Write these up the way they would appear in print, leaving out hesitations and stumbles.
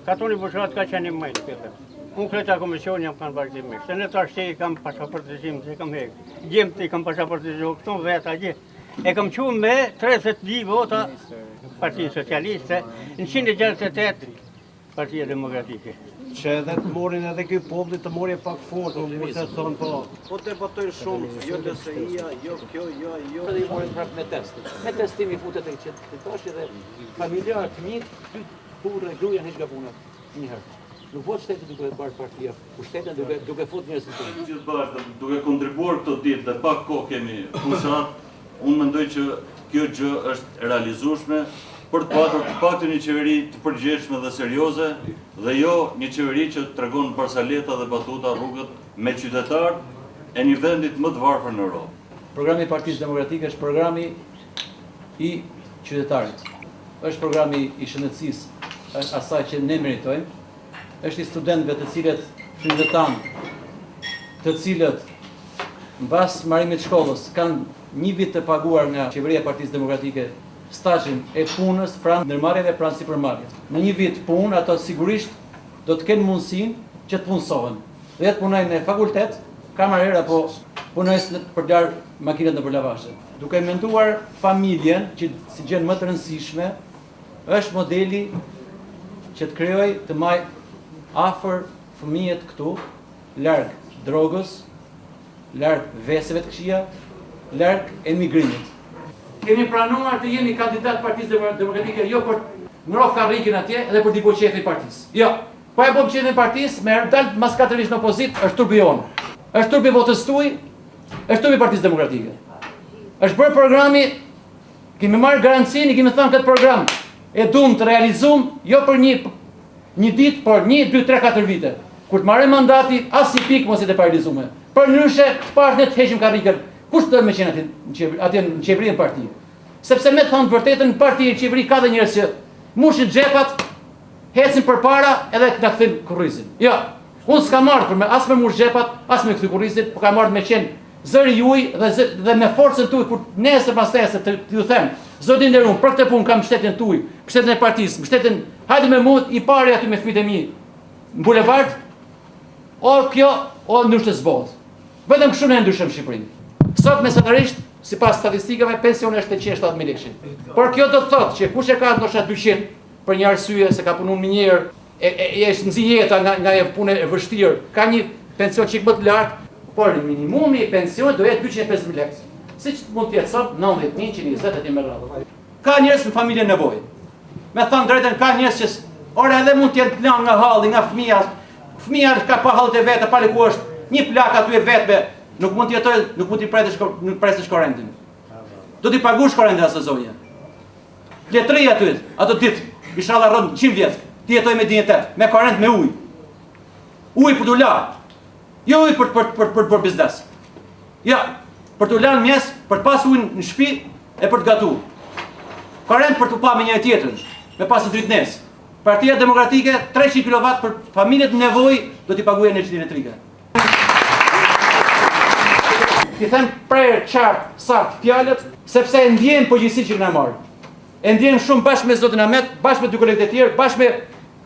Katoni Bushat ka qenë më të tjetër. Unë kreta komision jam kanë vazhdimisht. Se në tash i kam pasaportizim, se kam hek. Gjemt i kam pasaportizim, këto vetë atje. E kam qenë me 32 vota Partinë Socialiste, në 168 Partia Demokratike. Që edhe të morin edhe ky populli të morje pak fort, mos e thon po. Po debatojnë shumë, jo LSI-ja, jo kjo, jo. Edhe i morin prapë me test. Me testimi futet e që tash edhe familjar të fëmijët, dy burrë gruaja hiç gabunë një herë. Nuk vot shteti duke bërë partia, por shteti duke fut njerëz të tjerë. Gjithë bashkë, duke kontribuar këto ditë dhe pak kohë kemi fushat, unë mendoj që kjo gjë është realizueshme për të paktën një qeveri të përgjegjshme dhe serioze dhe jo një qeveri që tregon barsaleta dhe batuta rrugët me qytetar e një vendit më të varfër në Europë. Programi i Partisë Demokratike është programi i qytetarit. Është programi i shëndetësisë, është asaj që ne meritojmë. Është i studentëve të cilët fëmijët tanë, të cilët mbas marrimit të shkollës kanë një vit të paguar nga qeveria e Partisë Demokratike stazhin e punës pranë ndërmarrjeve pranë sipërmarrjes. Në një vit punë ato sigurisht do të kenë mundësinë që të punësohen. Dhe të punojnë në fakultet, kamarera apo punojnë për të larë makinat nëpër lavazhe. Duke menduar familjen që si gjën më të rëndësishme, është modeli që të krijoj të maj afër fëmijët këtu, larg drogës, larg veseve të këqija, larg emigrimit. Kemi pranuar të jemi kandidat Partisë Demokratike jo për ngroh karrikin atje edhe për t'i bërë qefi partisë. Jo, po e bëm qefin partisë, me dalë mas 4 vjeç në opozitë, është turpi jonë. Është turpi votës tuaj, është turpi Partisë Demokratike. Është bërë programi, kemi marrë garancinë, i kemi thënë këtë program e duam të realizum jo për një ditë, por 1, 2, 3, 4 vite. Kur të marrë mandati, as i pikë mos e të paralizume. Për ndryshe, të parë ne të heqim karrikën. Kush do të më qenë atje në qeveri në parti? Sepse me të thonë vërtetën në parti e qeveri ka dhe njerëz që mushin xhepat, hecin përpara edhe na kthin kurrizin. Jo, unë s'kam marrë për as me mush xhepat, as me kthy kurrizin, por kam marrë me qenë zëri juaj dhe me forcën tuaj kur nesër pas nesër të ju them, zotin nderuar, për këtë punë kam mbështetjen tuaj, mbështetjen e partisë, mbështetjen, hajde me mua i pari aty me fëmijët e mi në bulevard, o kjo, o ndryshë zbot. Vetëm kështu ne ndryshojmë Shqipërinë. Sot mesatarisht, sipas statistikave, pensioni është 870.000 lekë. Por kjo do të thotë që kush e ka ndoshta 200 për një arsye se ka punuar minjer, është nxjerr jeta nga një punë e vështirë, ka një pension çik më të lartë, por minimumi i pensionit do jetë 250.000 lekë. Siç mund të jetë sot 90.000, 120 aty me radhë. Ka njerëz në familje nevojë. Me thënë drejtën, ka njerëz që ora edhe mund të jenë plan nga halli, nga fëmia. Fëmia ka pa hallet e vet, pa ku është një plak aty e vetme. Nuk mund të jetoj, nuk mund të presësh korrentin. Do t'i paguash korrentin asaj zonje. Letria aty, ato ditë, inshallah rron 100 vjet, ti jetoj me dinjitet, me korrent, me ujë. Ujë për t'u larë. Jo ujë për biznes. Ja, për t'u larë mjes, për të pas ujë në shtëpi e për të gatuar. Korrent për t'u pa me njëri tjetrin, me pas dritnes. Partia Demokratike 300 kW për familjet në nevojë do t'i paguajë energji elektrike. I them prerë qartë, saktë fjalët, sepse e ndjejmë përgjegjësinë që na marr. E ndjejmë shumë bashkë me zotin Ahmet, bashkë me dy kolegët e tjerë, bashkë me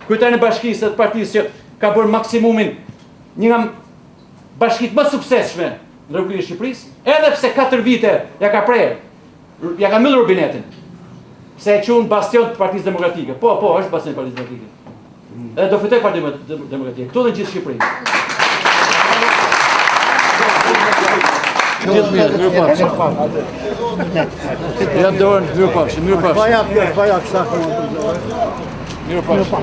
kryetarin e bashkisë të partisë që ka bërë maksimumin, një nga bashkitë më suksesshme në Republikën e Shqipërisë, edhe pse 4 vite ja ka prerë, ja ka mbyllur robinetin. Se e quhen bastion të Partisë Demokratike. Po, është bastion të Partisë Demokratike. Edhe do fitoj Partia Demokratike, këtu dhe në gjithë Shqipërinë. Gjithë mirë, mirë pafshim. Ja dorën, mirë pafshim, mirë pafshim. Vaja, Mirë pafshim.